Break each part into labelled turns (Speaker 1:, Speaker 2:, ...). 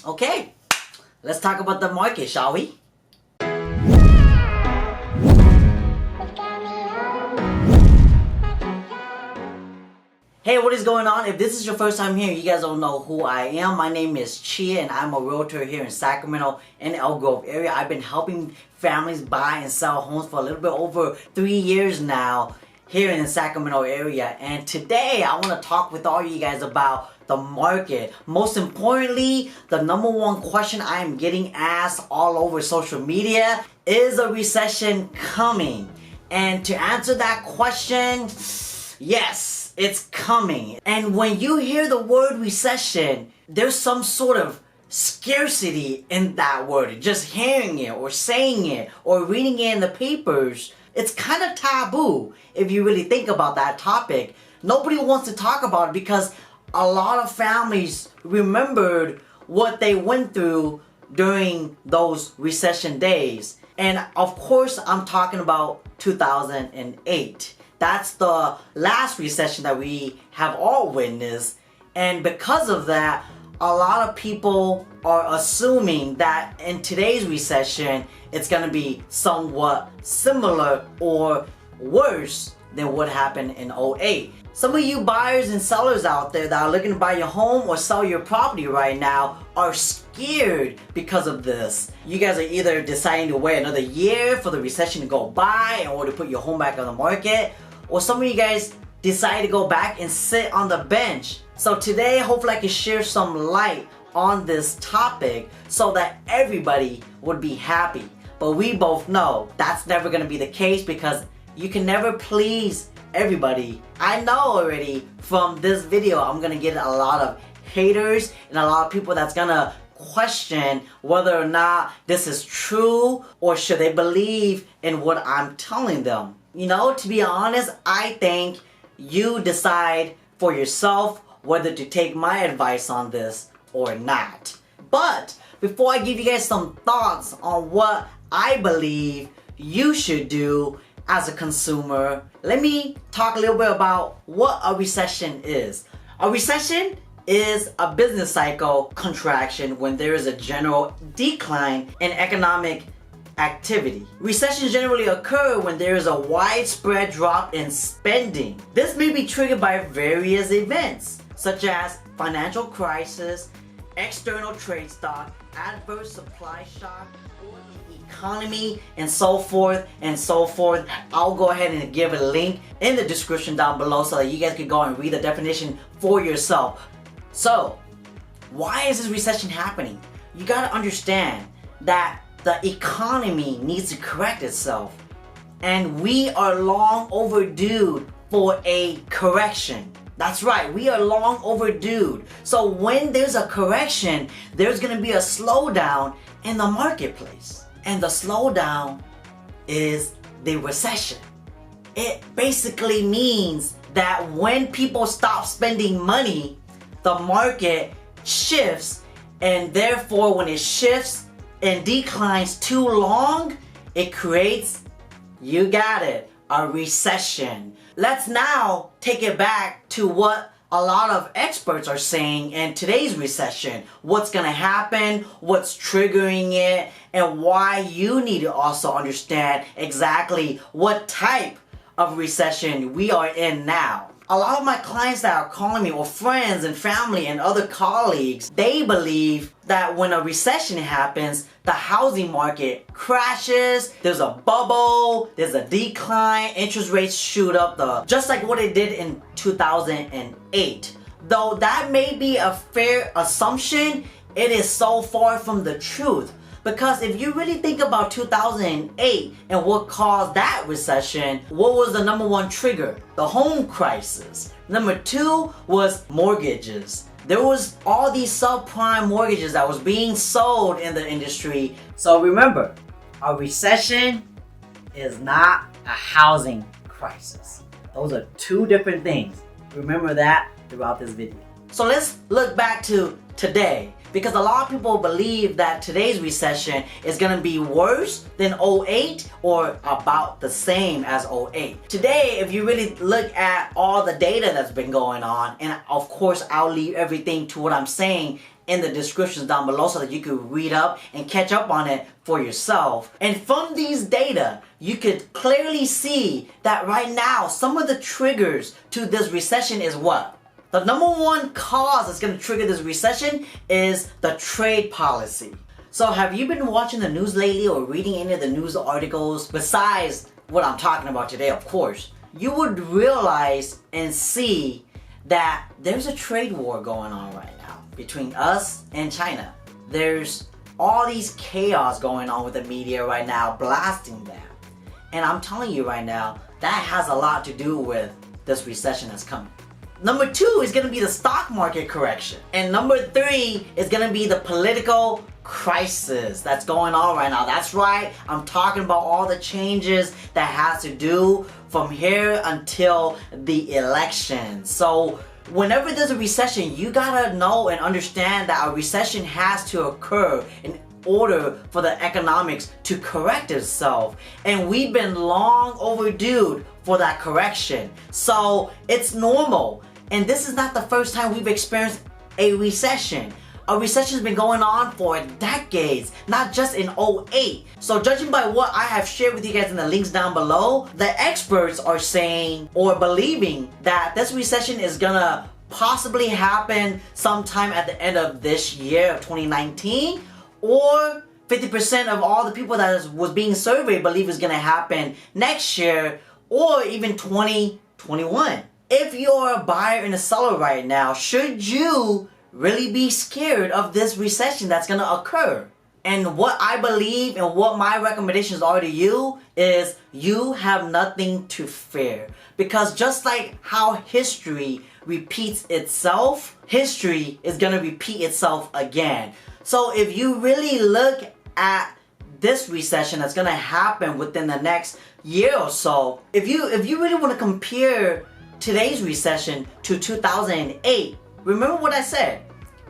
Speaker 1: Okay, let's talk about the market, shall we? Hey, what is going on? If this is your first time here, you guys don't know who I am. My name is Chia and I'm a realtor here in Sacramento and Elk Grove area. I've been helping families buy and sell homes for a little bit over 3 years now here in the Sacramento area. And today I want to talk with all you guys about the market. Most importantly, the number one question I am getting asked all over social media: is a recession coming? And to answer that question, yes, it's coming. And when you hear the word recession, there's some sort of scarcity in that word. Just hearing it or saying it or reading it in the papers, it's kind of taboo if you really think about that topic. Nobody wants to talk about it because a lot of families remembered what they went through during those recession days. And of course, I'm talking about 2008. That's the last recession that we have all witnessed. And because of that, a lot of people are assuming that in today's recession, it's going to be somewhat similar or worse than what happened in 08. Some of you buyers and sellers out there that are looking to buy your home or sell your property right now are scared because of this. You guys are either deciding to wait another year for the recession to go by in order to put your home back on the market, or some of you guys decide to go back and sit on the bench. So today, hopefully I can share some light on this topic so that everybody would be happy. But we both know that's never going to be the case because you can never please everybody. I know already from this video I'm going to get a lot of haters and a lot of people that's going to question whether or not this is true or should they believe in what I'm telling them. You know, to be honest, I think you decide for yourself whether to take my advice on this or not. But before I give you guys some thoughts on what I believe you should do as a consumer, let me talk a little bit about what a recession is. A recession is a business cycle contraction when there is a general decline in economic activity. Recessions generally occur when there is a widespread drop in spending. This may be triggered by various events, such as financial crisis, external trade stock, adverse supply shock, or the economy, and so forth and so forth. I'll go ahead and give a link in the description down below so that you guys can go and read the definition for yourself. So, why is this recession happening? You gotta understand that the economy needs to correct itself, and we are long overdue for a correction. That's right, we are long overdue. So when there's a correction, there's gonna be a slowdown in the marketplace. And the slowdown is the recession. It basically means that when people stop spending money, the market shifts, and therefore when it shifts and declines too long, it creates, you got it, a recession. Let's now take it back to what a lot of experts are saying in today's recession. What's gonna happen, what's triggering it, and why you need to also understand exactly what type of recession we are in now. A lot of my clients that are calling me, or friends and family and other colleagues, they believe that when a recession happens, the housing market crashes, there's a bubble, there's a decline, interest rates shoot up, just like what it did in 2008. Though that may be a fair assumption, it is so far from the truth. Because if you really think about 2008 and what caused that recession, what was the number one trigger? The home crisis. Number two was mortgages. There was all these subprime mortgages that was being sold in the industry. So remember, a recession is not a housing crisis. Those are two different things. Remember that throughout this video. So let's look back to today. Because a lot of people believe that today's recession is going to be worse than 08 or about the same as 08. Today, if you really look at all the data that's been going on, and of course I'll leave everything to what I'm saying in the descriptions down below so that you could read up and catch up on it for yourself. And from these data, you could clearly see that right now, some of the triggers to this recession is what? The number one cause that's going to trigger this recession is the trade policy. So have you been watching the news lately or reading any of the news articles besides what I'm talking about today, of course? You would realize and see that there's a trade war going on right now between us and China. There's all these chaos going on with the media right now, blasting that. And I'm telling you right now, that has a lot to do with this recession that's coming. Number 2 is going to be the stock market correction. And number 3 is going to be the political crisis that's going on right now. That's right, I'm talking about all the changes that has to do from here until the election. So whenever there's a recession, you gotta know and understand that a recession has to occur in order for the economics to correct itself. And we've been long overdue for that correction. So it's normal. And this is not the first time we've experienced a recession. A recession has been going on for decades, not just in 2008. So judging by what I have shared with you guys in the links down below, the experts are saying or believing that this recession is gonna possibly happen sometime at the end of this year of 2019, or 50% of all the people that was being surveyed believe it's gonna happen next year, or even 2021. If you're a buyer and a seller right now, should you really be scared of this recession that's gonna occur? And what I believe and what my recommendations are to you is you have nothing to fear. Because just like how history repeats itself, history is gonna repeat itself again. So if you really look at this recession that's gonna happen within the next year or so, if you really wanna compare today's recession to 2008, remember what I said.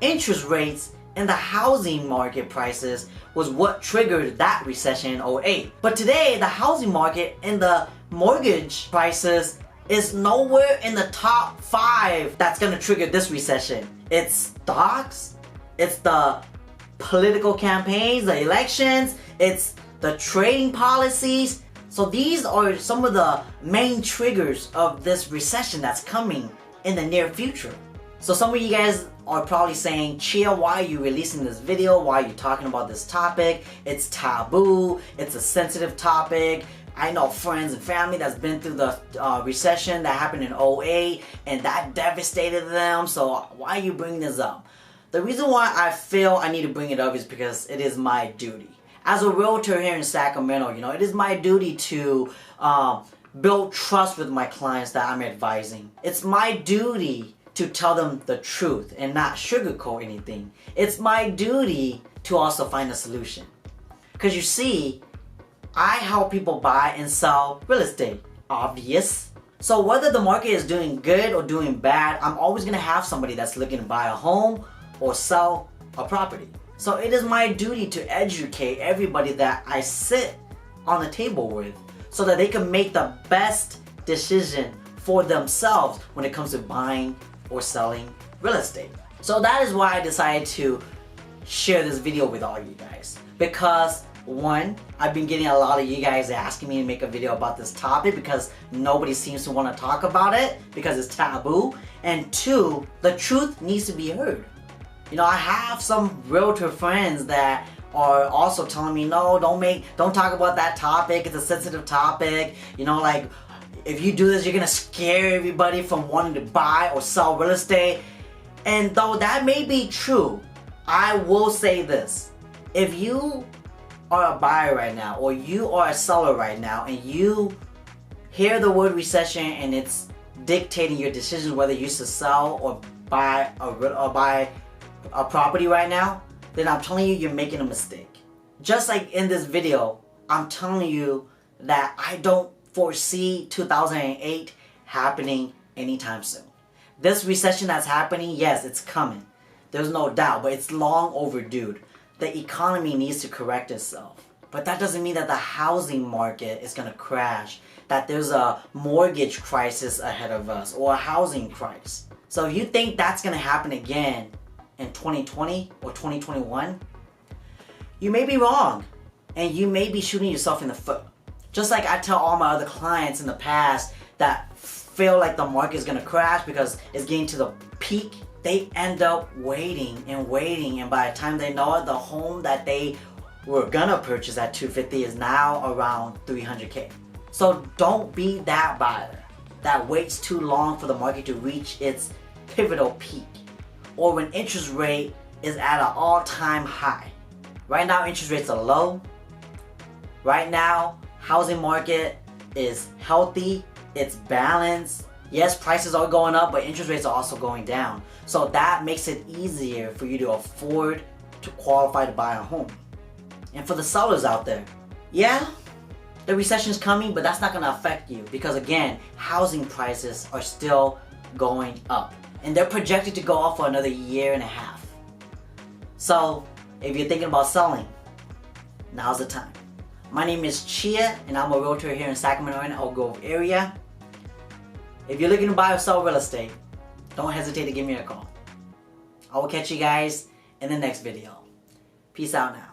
Speaker 1: Interest rates and the housing market prices was what triggered that recession in 2008. But today, the housing market and the mortgage prices is nowhere in the top 5 that's gonna trigger this recession. It's stocks, it's the political campaigns, the elections, it's the trading policies. So these are some of the main triggers of this recession that's coming in the near future. So some of you guys are probably saying, Chia, why are you releasing this video? Why are you talking about this topic? It's taboo, it's a sensitive topic. I know friends and family that's been through the recession that happened in 2008 and that devastated them, so why are you bringing this up? The reason why I feel I need to bring it up is because it is my duty. As a realtor here in Sacramento, it is my duty to build trust with my clients that I'm advising. It's my duty to tell them the truth and not sugarcoat anything. It's my duty to also find a solution. Because you see, I help people buy and sell real estate. Obvious. So whether the market is doing good or doing bad, I'm always gonna have somebody that's looking to buy a home or sell a property. So it is my duty to educate everybody that I sit on the table with so that they can make the best decision for themselves when it comes to buying or selling real estate. So that is why I decided to share this video with all you guys. Because one, I've been getting a lot of you guys asking me to make a video about this topic because nobody seems to want to talk about it because it's taboo. And two, the truth needs to be heard. I have some realtor friends that are also telling me, no, don't talk about that topic. It's a sensitive topic. Like, if you do this, you're gonna scare everybody from wanting to buy or sell real estate. And though that may be true, I will say this. If you are a buyer right now, or you are a seller right now, and you hear the word recession and it's dictating your decisions whether you should sell or buy a property right now, then I'm telling you, you're making a mistake. Just like in this video, I'm telling you that I don't foresee 2008 happening anytime soon. This recession that's happening, yes, it's coming. There's no doubt, but it's long overdue. The economy needs to correct itself. But that doesn't mean that the housing market is gonna crash, that there's a mortgage crisis ahead of us, or a housing crisis. So if you think that's gonna happen again in 2020 or 2021, you may be wrong and you may be shooting yourself in the foot. Just like I tell all my other clients in the past that feel like the market is going to crash because it's getting to the peak, they end up waiting, and by the time they know it, the home that they were gonna purchase at $250 is now around $300K. So don't be that buyer that waits too long for the market to reach its pivotal peak, or when interest rate is at an all-time high. Right now interest rates are low. Right now housing market is healthy, it's balanced. Yes, prices are going up, but interest rates are also going down. So that makes it easier for you to afford to qualify to buy a home. And for the sellers out there, yeah, the recession is coming, but that's not going to affect you because again, housing prices are still going up and they're projected to go up for another year and a half. So if you're thinking about selling, now's the time. My name is Chia and I'm a realtor here in Sacramento and Elk Grove area. If you're looking to buy or sell real estate, don't hesitate to give me a call. I will catch you guys in the next video. Peace out now.